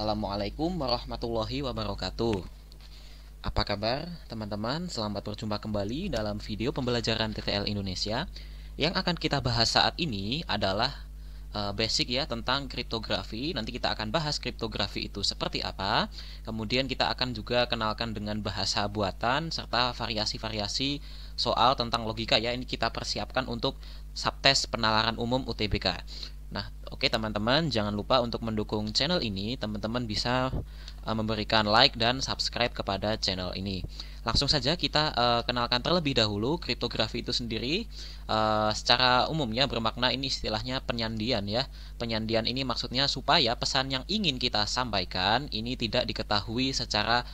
Assalamualaikum warahmatullahi wabarakatuh. Apa kabar teman-teman? Selamat berjumpa kembali dalam video pembelajaran TTL Indonesia. Yang akan kita bahas saat ini adalah basic ya tentang kriptografi. Nanti kita akan bahas kriptografi itu seperti apa. Kemudian kita akan juga kenalkan dengan bahasa buatan serta variasi-variasi soal tentang logika ya. Ini kita persiapkan untuk subtes penalaran umum UTBK. Nah, oke teman-teman, jangan lupa untuk mendukung channel ini. Teman-teman bisa memberikan like dan subscribe kepada channel ini. Langsung saja kita kenalkan terlebih dahulu kriptografi itu sendiri. Secara umumnya bermakna ini istilahnya penyandian ya. Penyandian ini maksudnya supaya pesan yang ingin kita sampaikan ini tidak diketahui secara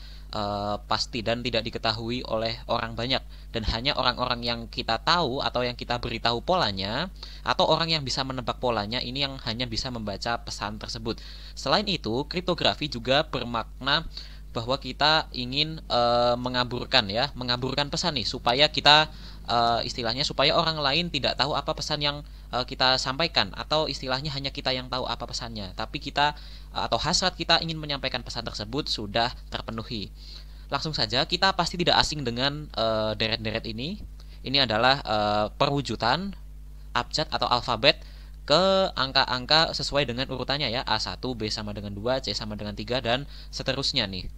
pasti dan tidak diketahui oleh orang banyak, dan hanya orang-orang yang kita tahu atau yang kita beritahu polanya atau orang yang bisa menebak polanya ini yang hanya bisa membaca pesan tersebut. Selain itu, kriptografi juga bermakna bahwa kita ingin mengaburkan pesan nih supaya kita istilahnya supaya orang lain tidak tahu apa pesan yang kita sampaikan, atau istilahnya hanya kita yang tahu apa pesannya, tapi kita atau hasrat kita ingin menyampaikan pesan tersebut sudah terpenuhi. Langsung saja, kita pasti tidak asing dengan deret-deret ini. Ini adalah perwujudan abjad atau alfabet ke angka-angka sesuai dengan urutannya ya. A1, B sama dengan 2, C sama dengan 3, dan seterusnya nih.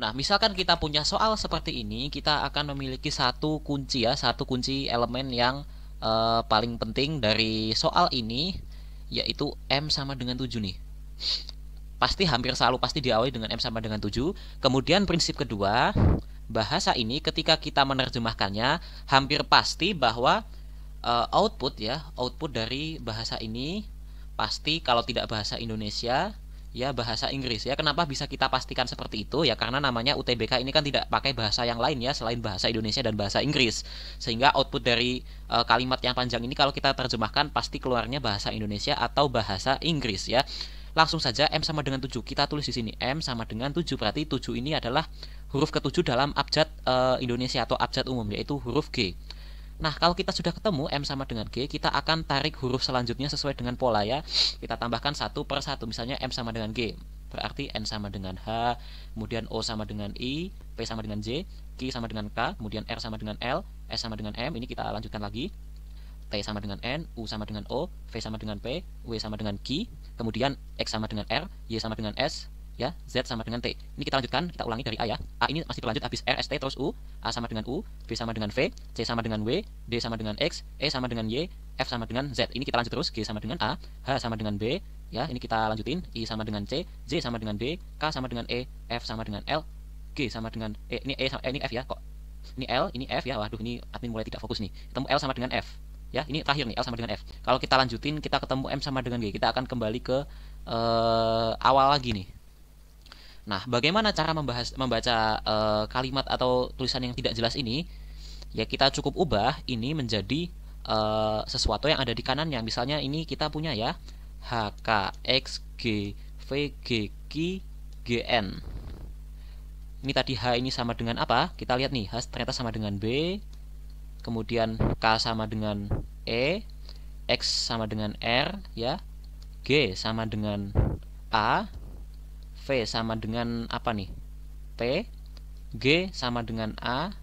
Nah, misalkan kita punya soal seperti ini, kita akan memiliki satu kunci ya, satu kunci elemen yang paling penting dari soal ini, yaitu M sama dengan 7 nih. Pasti hampir selalu pasti diawali dengan M sama dengan 7. Kemudian prinsip kedua, bahasa ini ketika kita menerjemahkannya, hampir pasti bahwa output dari bahasa ini pasti kalau tidak bahasa Indonesia ya bahasa Inggris ya. Kenapa bisa kita pastikan seperti itu? Ya karena namanya UTBK ini kan tidak pakai bahasa yang lain ya selain bahasa Indonesia dan bahasa Inggris. Sehingga output dari kalimat yang panjang ini kalau kita terjemahkan pasti keluarnya bahasa Indonesia atau bahasa Inggris ya. Langsung saja M sama dengan 7. Kita tulis di sini M sama dengan 7. Berarti 7 ini adalah huruf ke-7 dalam abjad Indonesia atau abjad umum, yaitu huruf G. Nah, kalau kita sudah ketemu M sama dengan G, kita akan tarik huruf selanjutnya sesuai dengan pola ya. Kita tambahkan satu per satu. Misalnya M sama dengan G, berarti N sama dengan H, kemudian O sama dengan I, P sama dengan J, Q sama dengan K, kemudian R sama dengan L, S sama dengan M. Ini kita lanjutkan lagi. T sama dengan N, U sama dengan O, V sama dengan P, W sama dengan Q, kemudian X sama dengan R, Y sama dengan S, ya, Z sama dengan T. Ini kita lanjutkan, kita ulangi dari A ya. A ini masih berlanjut habis R, S, T, terus U, A sama dengan U, V sama dengan V, C sama dengan W, D sama dengan X, E sama dengan Y, F sama dengan Z. Ini kita lanjut terus, G sama dengan A, H sama dengan B, ya, ini kita lanjutin, I sama dengan C, J sama dengan D, K sama dengan E, F sama dengan L, G sama dengan ini ini F ya, kok. Ini L, ini F ya. Waduh, ini admin mulai tidak fokus nih. Ketemu L sama dengan F. Ya, ini terakhir nih L sama dengan F. Kalau kita lanjutin, kita ketemu M sama dengan G. Kita akan kembali ke awal lagi nih. Nah, bagaimana cara membaca kalimat atau tulisan yang tidak jelas ini? Ya, kita cukup ubah ini menjadi sesuatu yang ada di kanannya. Misalnya ini kita punya ya H, K, X, G, V, G, Q, G, N. Ini tadi H ini sama dengan apa? Kita lihat nih, H ternyata sama dengan B. Kemudian K sama dengan E, X sama dengan R ya, G sama dengan A, V sama dengan apa nih? P, G sama dengan A,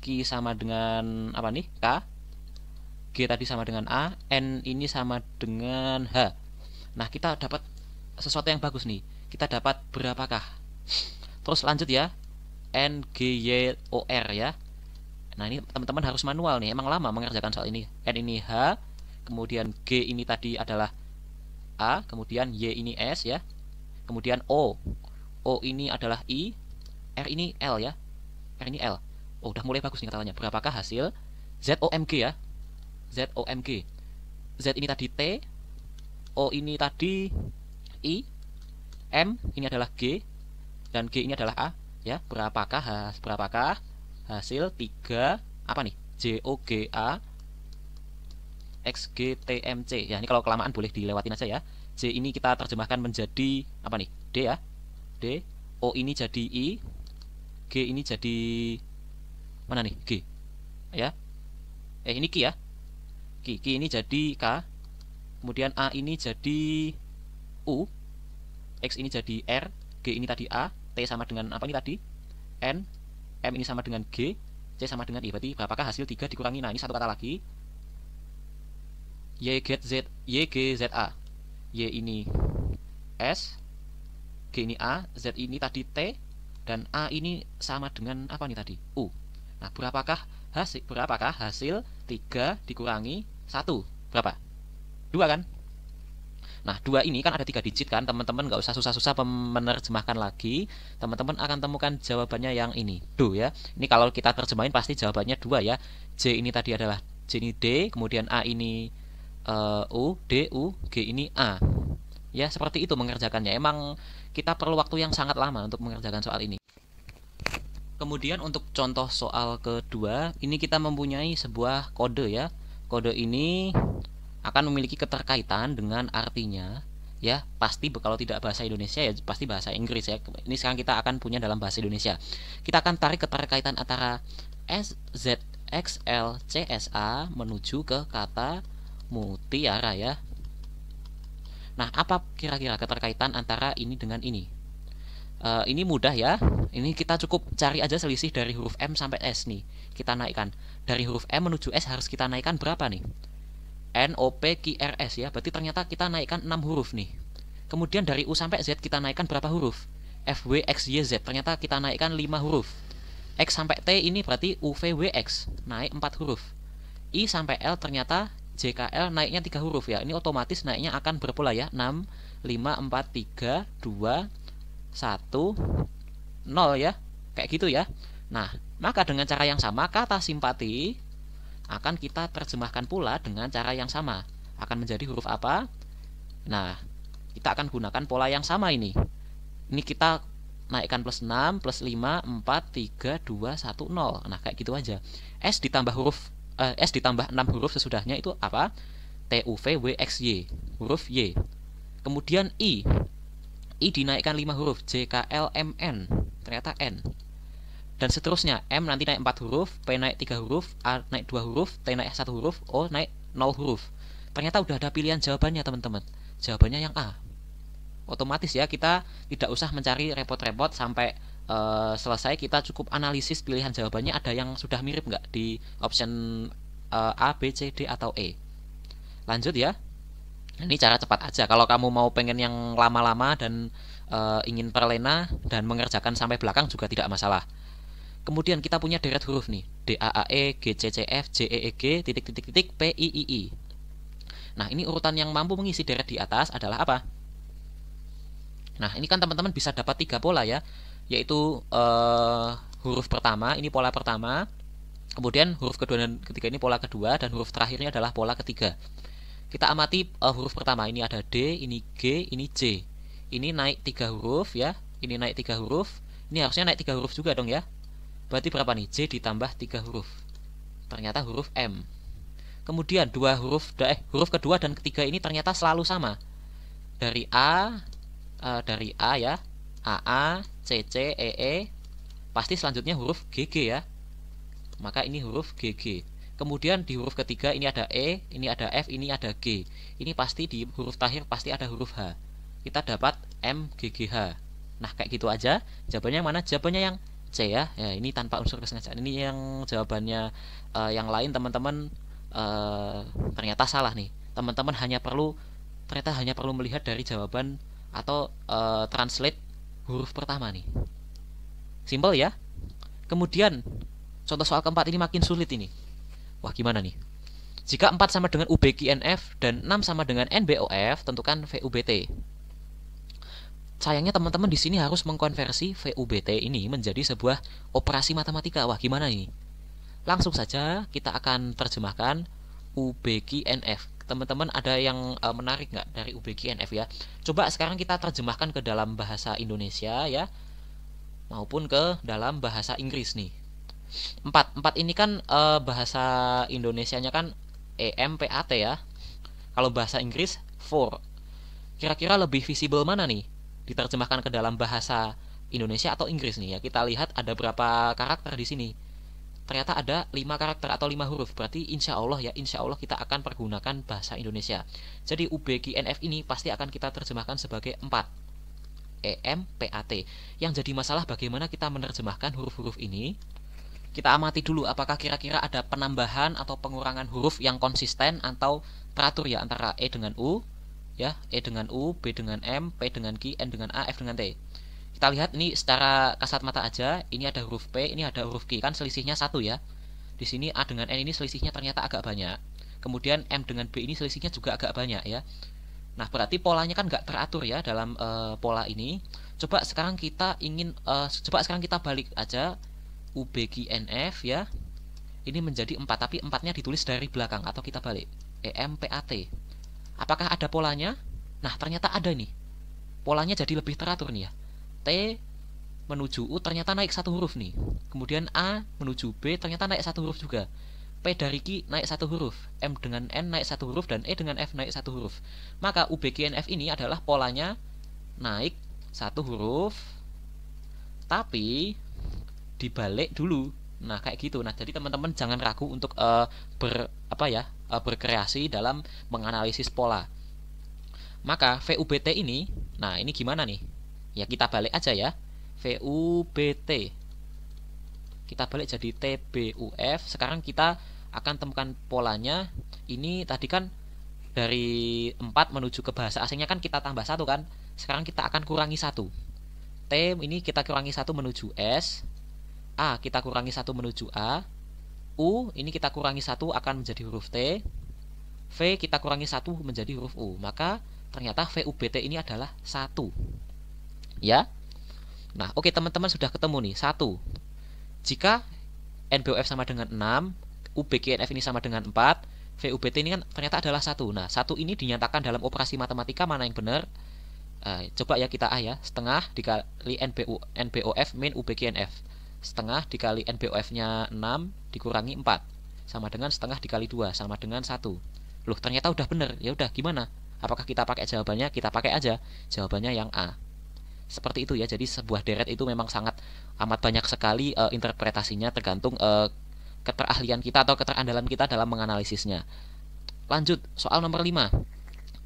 Q sama dengan apa nih? K, G tadi sama dengan A, N ini sama dengan H. Nah, kita dapat sesuatu yang bagus nih. Kita dapat berapakah? Terus lanjut ya, N, G, Y, O, R ya. Nah, ini teman-teman harus manual nih. Emang lama mengerjakan soal ini. N ini H, kemudian G ini tadi adalah A, kemudian Y ini S ya. Kemudian O. O ini adalah I, R ini L ya. R ini L. Oh, udah mulai bagus nih katanya. Berapakah hasil ZOMG ya? ZOMG. Z ini tadi T, O ini tadi I, M ini adalah G, dan G ini adalah A ya. Berapakah hasil 3 apa nih? JOGA XGTMC. Ya, ini kalau kelamaan boleh dilewatin aja ya. J ini kita terjemahkan menjadi apa nih? D ya. D. O ini jadi I. G ini jadi mana nih? G. Ya. Ini Q ya. Q ini jadi K. Kemudian A ini jadi U, X ini jadi R, G ini tadi A, T sama dengan apa ini tadi? N, M ini sama dengan G, C sama dengan I. Berarti berapakah hasil 3 dikurangi? Nah, ini satu kata lagi. Y get Z, Y G Z A. Y ini S, G ini A, Z ini tadi T, dan A ini sama dengan apa nih tadi? U. Nah, berapakah hasil 3 dikurangi 1? Berapa? 2 kan? Nah, 2 ini kan ada 3 digit kan, teman-teman nggak usah susah-susah menerjemahkan lagi. Teman-teman akan temukan jawabannya yang ini, do ya. Ini kalau kita terjemahin pasti jawabannya 2 ya. J ini tadi adalah J ini D, kemudian A ini U, D, U, G ini A. Ya, seperti itu mengerjakannya. Emang kita perlu waktu yang sangat lama untuk mengerjakan soal ini. Kemudian untuk contoh soal kedua, ini kita mempunyai sebuah kode ya. Kode ini akan memiliki keterkaitan dengan artinya ya, pasti kalau tidak bahasa Indonesia ya pasti bahasa Inggris ya. Ini sekarang kita akan punya dalam bahasa Indonesia. Kita akan tarik keterkaitan antara SZXLCSA menuju ke kata mutiara ya. Nah, apa kira-kira keterkaitan antara ini dengan ini? Ini mudah ya. Ini kita cukup cari aja selisih dari huruf M sampai S nih. Kita naikkan. Dari huruf M menuju S harus kita naikkan berapa nih? N, O, P, Q, R, S ya. Berarti ternyata kita naikkan 6 huruf nih. Kemudian dari U sampai Z kita naikkan berapa huruf? F, W, X, Y, Z. Ternyata kita naikkan 5 huruf. X sampai T ini berarti U, V, W, X. Naik 4 huruf. I sampai L ternyata J, K, L naiknya 3 huruf ya. Ini otomatis naiknya akan berpola ya. 6, 5, 4, 3, 2, 1, 0 ya. Kayak gitu ya. Nah, maka dengan cara yang sama kata simpati akan kita terjemahkan pula dengan cara yang sama. Akan menjadi huruf apa? Nah, kita akan gunakan pola yang sama ini. Ini kita naikkan plus 6, plus 5, 4, 3, 2, 1, 0. Nah, kayak gitu aja. S ditambah 6 huruf sesudahnya itu apa? T, U, V, W, X, Y. Huruf Y. Kemudian I. I dinaikkan 5 huruf. J, K, L, M, N. Ternyata N. Dan seterusnya, M nanti naik 4 huruf, P naik 3 huruf, A naik 2 huruf, T naik 1 huruf, O naik 0 huruf. Ternyata udah ada pilihan jawabannya teman-teman. Jawabannya yang A. Otomatis ya, kita tidak usah mencari repot-repot sampai selesai. Kita cukup analisis pilihan jawabannya ada yang sudah mirip nggak di option A, B, C, D, atau E. Lanjut ya. Ini cara cepat aja. Kalau kamu mau pengen yang lama-lama dan ingin terlena dan mengerjakan sampai belakang juga tidak masalah. Kemudian kita punya deret huruf nih, D, A, A, E, G, C, C, F, J, E, E, G, titik, titik, titik, P, I, I, I. Nah, ini urutan yang mampu mengisi deret di atas adalah apa? Nah, ini kan teman-teman bisa dapat 3 pola ya, yaitu huruf pertama, ini pola pertama, kemudian huruf kedua dan ketiga ini pola kedua, dan huruf terakhirnya adalah pola ketiga. Kita amati huruf pertama, ini ada D, ini G, ini J. Ini naik 3 huruf ya, ini naik 3 huruf, ini harusnya naik 3 huruf juga dong ya. Berarti berapa nih? J ditambah 3 huruf. Ternyata huruf M. Kemudian huruf kedua dan ketiga ini ternyata selalu sama. Dari A ya, AA, CC, EE, pasti selanjutnya huruf GG ya. Maka ini huruf GG. Kemudian di huruf ketiga ini ada E, ini ada F, ini ada G. Ini pasti di huruf terakhir pasti ada huruf H. Kita dapat MGGH. Nah, kayak gitu aja. Jawabannya mana? Jawabannya yang C ya. Ya, ini tanpa unsur kesengajaan. Ini yang jawabannya yang lain teman-teman ternyata salah nih. Teman-teman hanya perlu melihat dari jawaban atau translate huruf pertama nih. Simple ya. Kemudian contoh soal keempat ini makin sulit ini. Wah, gimana nih? Jika 4 sama dengan UBQNF dan 6 sama dengan NBOF, tentukan VUBT. Sayangnya teman-teman di sini harus mengkonversi VUBT ini menjadi sebuah operasi matematika. Wah, gimana ini? Langsung saja kita akan terjemahkan UBQNF. Teman-teman ada yang menarik nggak dari UBQNF ya? Coba sekarang kita terjemahkan ke dalam bahasa Indonesia ya, maupun ke dalam bahasa Inggris nih. 4 ini kan bahasa Indonesianya kan EMPAT ya. Kalau bahasa Inggris 4. Kira-kira lebih visible mana nih diterjemahkan ke dalam bahasa Indonesia atau Inggris nih ya? Kita lihat ada berapa karakter di sini. ternyata ada 5 karakter atau 5 huruf. Berarti insya Allah ya, insya Allah kita akan pergunakan bahasa Indonesia. Jadi UBGNF ini pasti akan kita terjemahkan sebagai 4. EMPAT. Yang jadi masalah bagaimana kita menerjemahkan huruf-huruf ini. Kita amati dulu apakah kira-kira ada penambahan atau pengurangan huruf yang konsisten atau teratur ya, antara E dengan U ya, E dengan U, B dengan M, P dengan Q, N dengan A, F dengan T. Kita lihat ini secara kasat mata aja, ini ada huruf P, ini ada huruf Q, kan selisihnya 1 ya. Di sini A dengan N ini selisihnya ternyata agak banyak. Kemudian M dengan B ini selisihnya juga agak banyak ya. Nah, berarti polanya kan nggak teratur ya dalam pola ini. Coba sekarang kita balik aja UBGNF ya. Ini menjadi 4, tapi 4-nya ditulis dari belakang atau kita balik. EMPAT. Apakah ada polanya? Nah, ternyata ada nih. Polanya jadi lebih teratur nih ya. T menuju U ternyata naik 1 huruf nih. Kemudian A menuju B ternyata naik 1 huruf juga. P dari Q naik 1 huruf, M dengan N naik 1 huruf, dan E dengan F naik 1 huruf. Maka UBGNF ini adalah polanya naik 1 huruf, tapi dibalik dulu. Nah, kayak gitu. Nah, jadi teman-teman jangan ragu untuk berkreasi dalam menganalisis pola. Maka VUBT ini, nah ini gimana nih? Ya kita balik aja ya. VUBT. Kita balik jadi TBUF. Sekarang kita akan temukan polanya. Ini tadi kan dari 4 menuju ke bahasa asingnya kan kita tambah 1 kan. Sekarang kita akan kurangi 1. T ini kita kurangi 1 menuju S. A kita kurangi 1 menuju A. U ini kita kurangi 1 akan menjadi huruf T. V kita kurangi 1 menjadi huruf U. Maka ternyata VUBT ini adalah 1. Ya. Nah, oke teman-teman sudah ketemu nih 1. Jika NBOF sama dengan 6, UBGNF ini sama dengan 4, VUBT ini kan ternyata adalah 1. Nah, 1 ini dinyatakan dalam operasi matematika mana yang benar? Coba ya kita A ya, setengah dikali NBOF min UBGNF. Setengah dikali NBOF-nya 6 dikurangi 4 sama dengan setengah dikali 2 sama dengan 1. Loh, ternyata udah bener. Ya udah, gimana? Apakah kita pakai jawabannya? Kita pakai aja jawabannya yang A. Seperti itu ya. Jadi sebuah deret itu memang sangat amat banyak sekali interpretasinya, tergantung keterahlian kita atau keterandalan kita dalam menganalisisnya. Lanjut, soal nomor 5.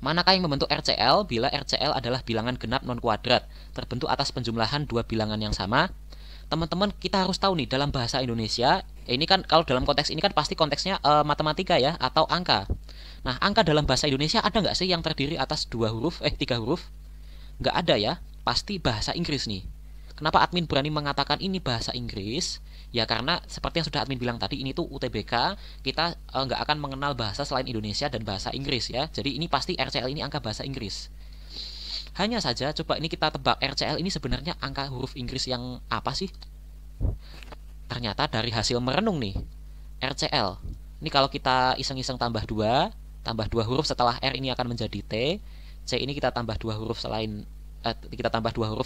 Manakah yang membentuk RCL bila RCL adalah bilangan genap non kuadrat terbentuk atas penjumlahan 2 bilangan yang sama? Teman-teman, kita harus tahu nih dalam bahasa Indonesia, ini kan kalau dalam konteks ini kan pasti konteksnya matematika ya, atau angka. Nah, angka dalam bahasa Indonesia ada nggak sih yang terdiri atas 3 huruf? Nggak ada ya, pasti bahasa Inggris nih. Kenapa admin berani mengatakan ini bahasa Inggris? Ya karena seperti yang sudah admin bilang tadi, ini tuh UTBK, kita nggak akan mengenal bahasa selain Indonesia dan bahasa Inggris ya. Jadi ini pasti RCL ini angka bahasa Inggris. Hanya saja coba ini kita tebak, RCL ini sebenarnya angka huruf Inggris yang apa sih? Ternyata dari hasil merenung nih, RCL ini kalau kita iseng-iseng tambah 2 huruf setelah R ini akan menjadi T. C ini kita tambah 2 huruf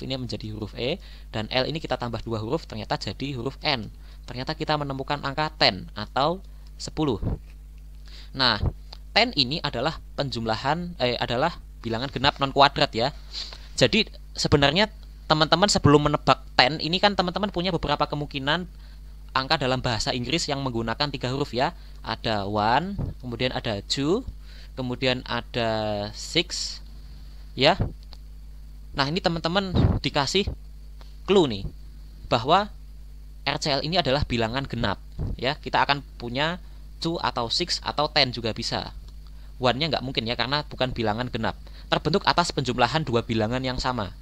ini menjadi huruf E, dan L ini kita tambah 2 huruf ternyata jadi huruf N. Ternyata kita menemukan angka 10 atau 10. Nah, 10 ini adalah adalah bilangan genap non kuadrat ya. Jadi sebenarnya teman-teman sebelum menebak 10 ini kan teman-teman punya beberapa kemungkinan angka dalam bahasa Inggris yang menggunakan 3 huruf ya. Ada 1, kemudian ada 2, kemudian ada 6 ya. Nah, ini teman-teman dikasih clue nih bahwa RCL ini adalah bilangan genap ya. Kita akan punya 2 atau 6 atau 10 juga bisa. 1-nya nggak mungkin ya karena bukan bilangan genap. Terbentuk atas penjumlahan 2 bilangan yang sama.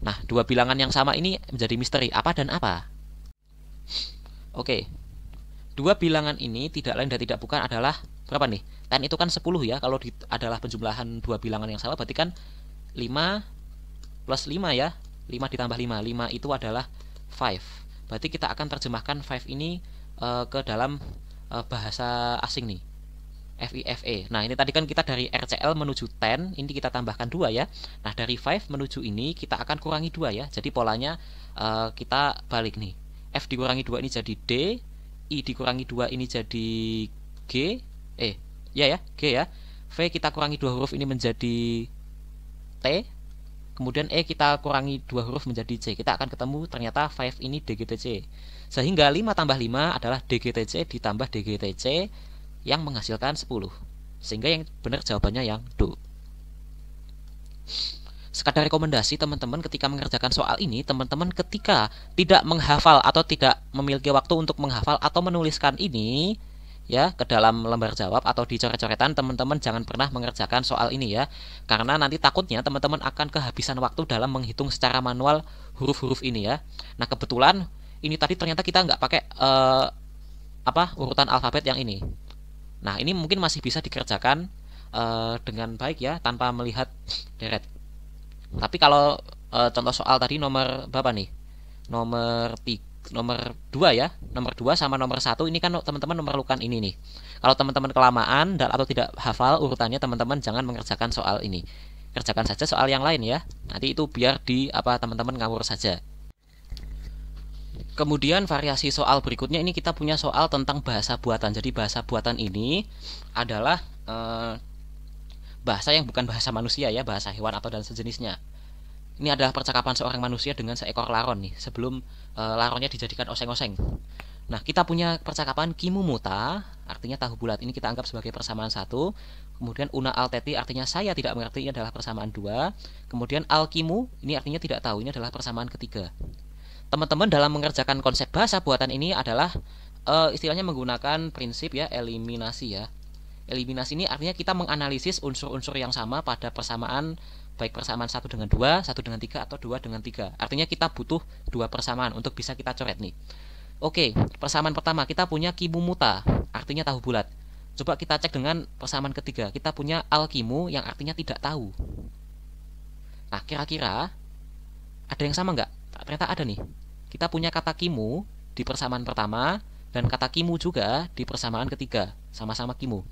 Nah, 2 bilangan yang sama ini menjadi misteri, apa dan apa? Oke. 2 bilangan ini tidak lain dan tidak bukan adalah berapa nih? 10 itu kan 10 ya. Kalau adalah penjumlahan 2 bilangan yang sama berarti kan 5 plus 5 ya. 5 ditambah 5. 5 itu adalah 5. Berarti kita akan terjemahkan 5 ini ke dalam bahasa asing nih. FIFE. Nah, ini tadi kan kita dari RCL menuju 10, ini kita tambahkan 2 ya. Nah, dari 5 menuju ini kita akan kurangi 2 ya. Jadi polanya kita balik nih. F dikurangi 2 ini jadi D, I dikurangi 2 ini jadi G, G ya. V kita kurangi 2 huruf ini menjadi T, kemudian E kita kurangi 2 huruf menjadi C, kita akan ketemu ternyata 5 ini DGTC. Sehingga 5 tambah 5 adalah DGTC ditambah DGTC yang menghasilkan 10. Sehingga yang benar jawabannya yang do. Sekadar rekomendasi teman-teman ketika mengerjakan soal ini, teman-teman ketika tidak menghafal atau tidak memiliki waktu untuk menghafal atau menuliskan ini ya ke dalam lembar jawab atau di coret-coretan, teman-teman jangan pernah mengerjakan soal ini ya, karena nanti takutnya teman-teman akan kehabisan waktu dalam menghitung secara manual huruf-huruf ini ya. Nah kebetulan ini tadi ternyata kita nggak pakai urutan alfabet yang ini. Nah ini mungkin masih bisa dikerjakan dengan baik ya tanpa melihat deret. Tapi kalau contoh soal tadi nomor berapa nih, nomor 2 ya, nomor 2 sama nomor 1 ini kan teman-teman memerlukan ini nih. Kalau teman-teman kelamaan dan atau tidak hafal urutannya, teman-teman jangan mengerjakan soal ini, kerjakan saja soal yang lain ya, nanti itu biar di teman-teman ngawur saja. Kemudian variasi soal berikutnya ini kita punya soal tentang bahasa buatan. Jadi bahasa buatan ini adalah bahasa yang bukan bahasa manusia ya, bahasa hewan atau dan sejenisnya. Ini adalah percakapan seorang manusia dengan seekor laron nih, sebelum laronnya dijadikan oseng-oseng. Nah, kita punya percakapan kimu muta, artinya tahu bulat. Ini kita anggap sebagai persamaan 1. Kemudian una alteti artinya saya tidak mengerti, ini adalah persamaan 2. Kemudian alkimu, ini artinya tidak tahu, ini adalah persamaan ketiga. Teman-teman dalam mengerjakan konsep bahasa buatan ini adalah istilahnya menggunakan prinsip ya eliminasi ya. Eliminasi ini artinya kita menganalisis unsur-unsur yang sama pada persamaan, baik persamaan 1 dengan 2, 1 dengan 3, atau 2 dengan 3. Artinya kita butuh 2 persamaan untuk bisa kita coret nih. Oke, persamaan pertama kita punya kimu muta, artinya tahu bulat. Coba kita cek dengan persamaan ketiga, kita punya alkimu yang artinya tidak tahu. Nah, kira-kira ada yang sama nggak? Ternyata ada nih. Kita punya kata kimu di persamaan pertama dan kata kimu juga di persamaan ketiga, sama-sama kimu.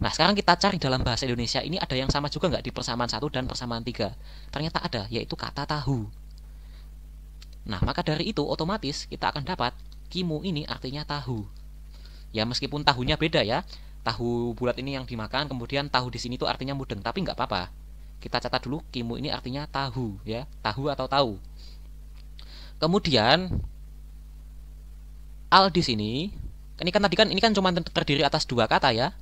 Nah sekarang kita cari dalam bahasa Indonesia ini ada yang sama juga nggak di persamaan 1 dan persamaan 3. Ternyata ada, yaitu kata tahu. Nah maka dari itu otomatis kita akan dapat kimu ini artinya tahu. Ya meskipun tahunya beda ya, tahu bulat ini yang dimakan, kemudian tahu di sini tuh artinya mudeng, tapi nggak apa-apa. Kita catat dulu kimu ini artinya tahu ya, tahu atau tahu. Kemudian al di sini, ini kan cuma terdiri atas 2 kata ya.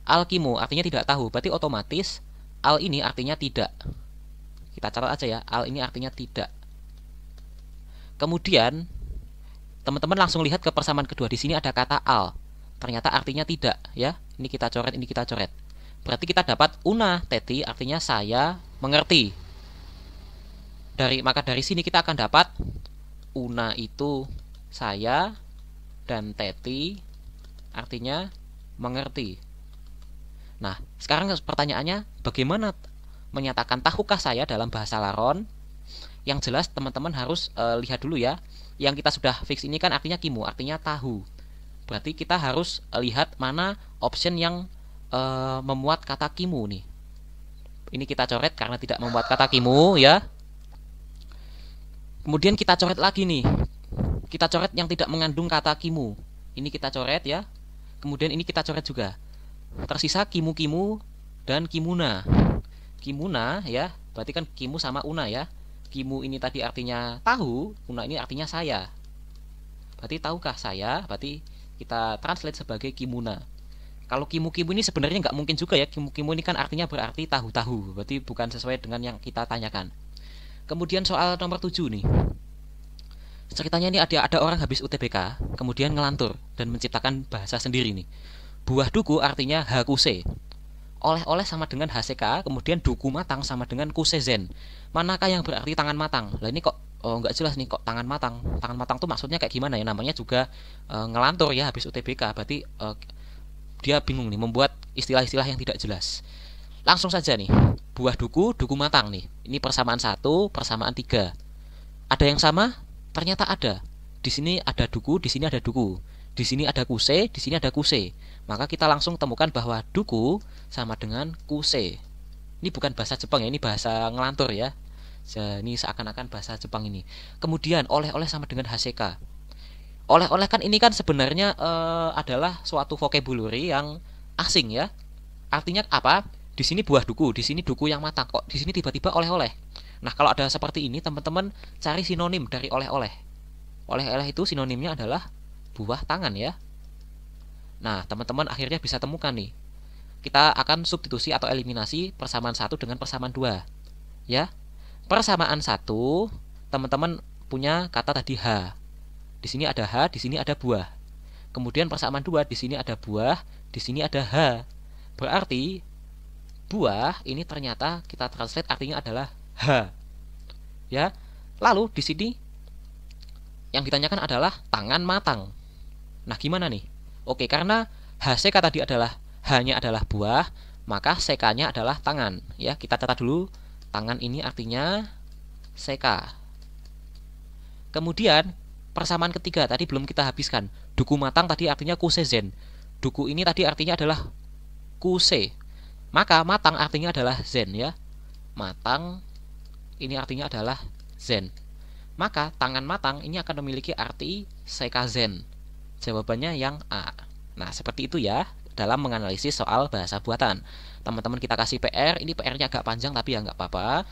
Alkimu artinya tidak tahu, berarti otomatis al ini artinya tidak. Kita catat aja ya, al ini artinya tidak. Kemudian teman-teman langsung lihat ke persamaan kedua, di sini ada kata al. Ternyata artinya tidak ya. Ini kita coret, ini kita coret. Berarti kita dapat una teti artinya saya mengerti. Maka dari sini kita akan dapat una itu saya dan teti artinya mengerti. Nah, sekarang pertanyaannya bagaimana menyatakan tahukah saya dalam bahasa laron? Yang jelas teman-teman harus lihat dulu ya. Yang kita sudah fix ini kan artinya kimu, artinya tahu. Berarti kita harus lihat mana option yang memuat kata kimu nih. Ini kita coret karena tidak memuat kata kimu ya. Kemudian kita coret lagi nih. Kita coret yang tidak mengandung kata kimu. Ini kita coret ya. Kemudian ini kita coret juga. Tersisa kimu-kimu dan kimuna. Kimuna ya, berarti kan kimu sama una ya. Kimu ini tadi artinya tahu, una ini artinya saya. Berarti tahukah saya? Berarti kita translate sebagai kimuna. Kalau kimu-kimu ini sebenarnya nggak mungkin juga ya. Kimu-kimu ini kan artinya berarti tahu-tahu. Berarti bukan sesuai dengan yang kita tanyakan. Kemudian soal nomor 7 nih. Ceritanya ini ada orang habis UTBK, kemudian ngelantur dan menciptakan bahasa sendiri nih. Buah duku artinya hakuse. Oleh-oleh sama dengan HCK, kemudian duku matang sama dengan kusezen. Manakah yang berarti tangan matang? Lah ini kok nggak jelas nih, kok tangan matang. Tangan matang tuh maksudnya kayak gimana ya? Namanya juga ngelantur ya habis UTBK. Berarti dia bingung nih membuat istilah-istilah yang tidak jelas. Langsung saja nih. Buah duku, duku matang nih. Ini persamaan 1, persamaan 3. Ada yang sama? Ternyata ada. Di sini ada duku, di sini ada duku. Di sini ada kuse, di sini ada kuse. Maka kita langsung temukan bahwa duku sama dengan kuse. Ini bukan bahasa Jepang ya, ini bahasa ngelantur ya. Ini seakan-akan bahasa Jepang ini. Kemudian oleh-oleh sama dengan HCK. Oleh-oleh kan ini kan sebenarnya adalah suatu vocabulary yang asing ya. Artinya apa? Di sini buah duku, di sini duku yang matang. Kok di sini tiba-tiba oleh-oleh. Nah, kalau ada seperti ini, teman-teman cari sinonim dari oleh-oleh. Oleh-oleh itu sinonimnya adalah buah tangan ya. Nah, teman-teman akhirnya bisa temukan nih. Kita akan substitusi atau eliminasi persamaan 1 dengan persamaan 2. Ya. Persamaan 1, teman-teman punya kata tadi H. Di sini ada H, di sini ada buah. Kemudian persamaan 2, di sini ada buah, di sini ada H. Berarti buah ini ternyata kita translate artinya adalah H. Ya. Lalu di sini yang ditanyakan adalah tangan matang. Nah, gimana nih? Oke, karena HCK tadi adalah H-nya adalah buah, maka CK-nya adalah tangan. Ya, kita catat dulu. Tangan ini artinya CK. Kemudian persamaan ketiga tadi belum kita habiskan. Duku matang tadi artinya kusezen. Duku ini tadi artinya adalah kuse. Maka matang artinya adalah zen ya. Matang ini artinya adalah zen. Maka tangan matang ini akan memiliki arti sekazen. Jawabannya yang A. Nah, seperti itu ya dalam menganalisis soal bahasa buatan. Teman-teman kita kasih PR, ini PR-nya agak panjang tapi ya nggak apa-apa.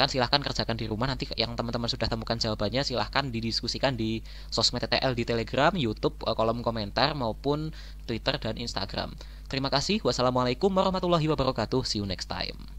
Silahkan kerjakan di rumah. Nanti yang teman-teman sudah temukan jawabannya silahkan didiskusikan di sosmed TTL, di Telegram, YouTube, kolom komentar maupun Twitter dan Instagram. Terima kasih. Wassalamualaikum warahmatullahi wabarakatuh. See you next time.